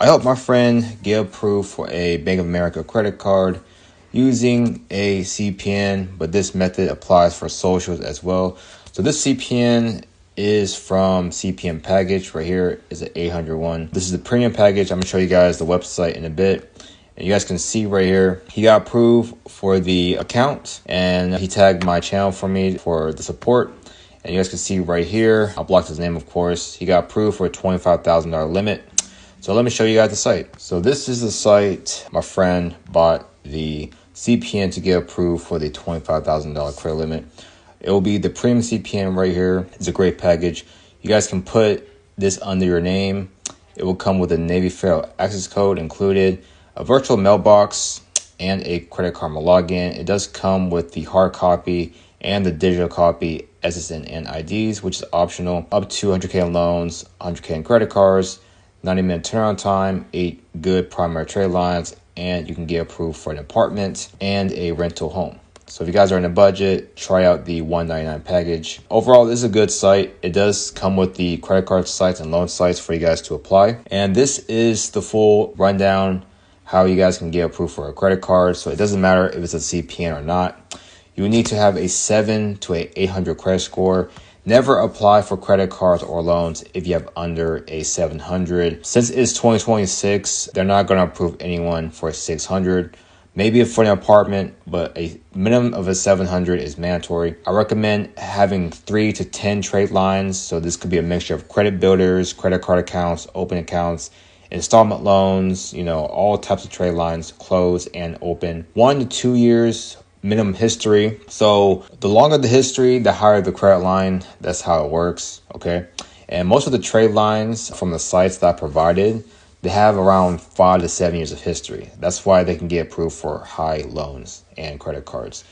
I helped my friend get approved for a Bank of America credit card using a CPN, but this method applies for socials as well. So this CPN is from CPN package. Right here is an 800 one. This is the premium package. I'm gonna show you guys the website in a bit. And you guys can see right here, he got approved for the account and he tagged my channel for me for the support. And you guys can see right here, I'll block his name, of course. He got approved for a $25,000 limit. So let me show you guys the site. So this is the site. My friend bought the CPN to get approved for the $25,000 credit limit. It will be the premium CPN right here. It's a great package. You guys can put this under your name. It will come with a Navy Federal access code included, a virtual mailbox, and a Credit Karma login. It does come with the hard copy and the digital copy SSN and IDs, which is optional. Up to 100K in loans, 100K in credit cards, 90-minute turnaround time, 8 good primary trade lines, and you can get approved for an apartment and a rental home. So if you guys are in a budget, try out the $199 package. Overall, this is a good site. It does come with the credit card sites and loan sites for you guys to apply. And this is the full rundown how you guys can get approved for a credit card. So it doesn't matter if it's a CPN or not. You need to have a 700 to a 800 credit score. Never apply for credit cards or loans if you have under a 700. Since it's 2026, they're not going to approve anyone for a 600. Maybe for an apartment, but a minimum of a 700 is mandatory. I recommend having 3 to 10 trade lines. So this could be a mixture of credit builders, credit card accounts, open accounts, installment loans, all types of trade lines, close and open. 1 to 2 years minimum history. So the longer the history, the higher the credit line. That's how it works. Okay. And most of the trade lines from the sites that I provided, they have around 5 to 7 years of history. That's why they can get approved for high loans and credit cards.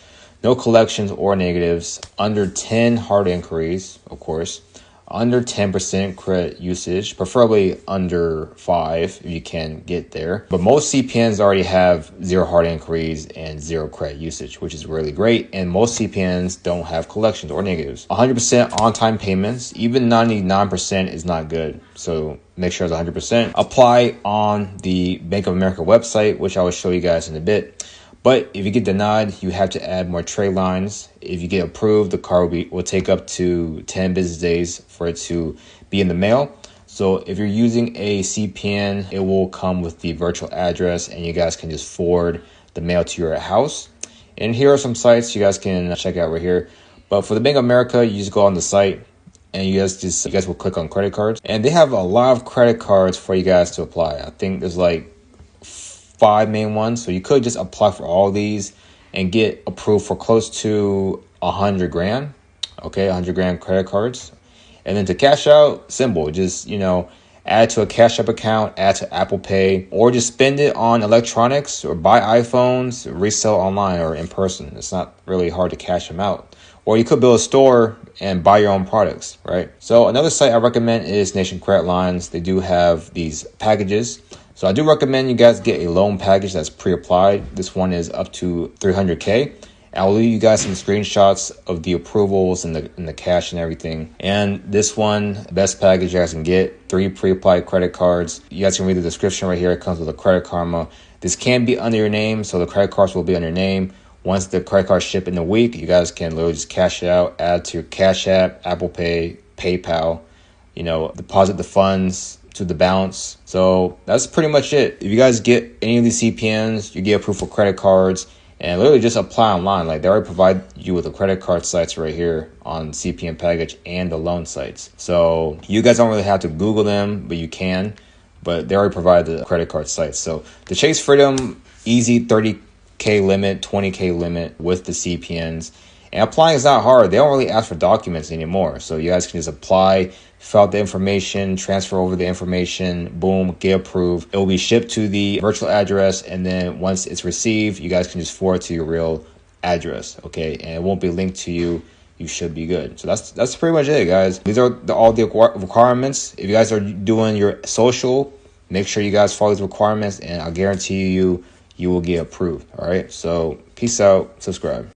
No collections or negatives, under 10 hard inquiries, of course, under 10% credit usage, preferably under 5 if you can get there. But most CPNs already have 0 hard inquiries and 0 credit usage, which is really great. And most CPNs don't have collections or negatives. 100% on-time payments, even 99% is not good. So make sure it's 100%. Apply on the Bank of America website, which I will show you guys in a bit. But if you get denied, you have to add more trade lines. If you get approved, the card will take up to 10 business days for it to be in the mail. So if you're using a CPN, it will come with the virtual address and you guys can just forward the mail to your house. And here are some sites you guys can check out right here. But for the Bank of America, you just go on the site and you guys will click on credit cards. And they have a lot of credit cards for you guys to apply. I think there's like 5 main ones. So you could just apply for all these and get approved for close to 100 grand. Okay, 100 grand credit cards. And then to cash out, simple. Just, add to a Cash App account, add to Apple Pay, or just spend it on electronics or buy iPhones, resell online or in person. It's not really hard to cash them out. Or you could build a store and buy your own products, right? So another site I recommend is Nation Credit Lines. They do have these packages. So I do recommend you guys get a loan package that's pre-applied. This one is up to 300K. I'll leave you guys some screenshots of the approvals and the cash and everything. And this one, best package you guys can get, 3 pre-applied credit cards. You guys can read the description right here. It comes with a Credit Karma. This can be under your name, so the credit cards will be under your name. Once the credit cards ship in a week, you guys can literally just cash it out, add to your Cash App, Apple Pay, PayPal, deposit the funds to the balance. So that's pretty much it. If you guys get any of these CPNs, you get approved for credit cards and literally just apply online. Like they already provide you with the credit card sites right here on CPN package and the loan sites. So you guys don't really have to Google them, but you can. But they already provide the credit card sites. So the Chase Freedom, easy 30K limit, 20K limit with the CPNs. And applying is not hard. They don't really ask for documents anymore. So you guys can just apply, fill out the information, transfer over the information, boom, get approved. It will be shipped to the virtual address. And then once it's received, you guys can just forward to your real address. Okay. And it won't be linked to you. You should be good. So that's pretty much it, guys. These are all the requirements. If you guys are doing your social, make sure you guys follow these requirements and I'll guarantee you will get approved. All right. So peace out. Subscribe.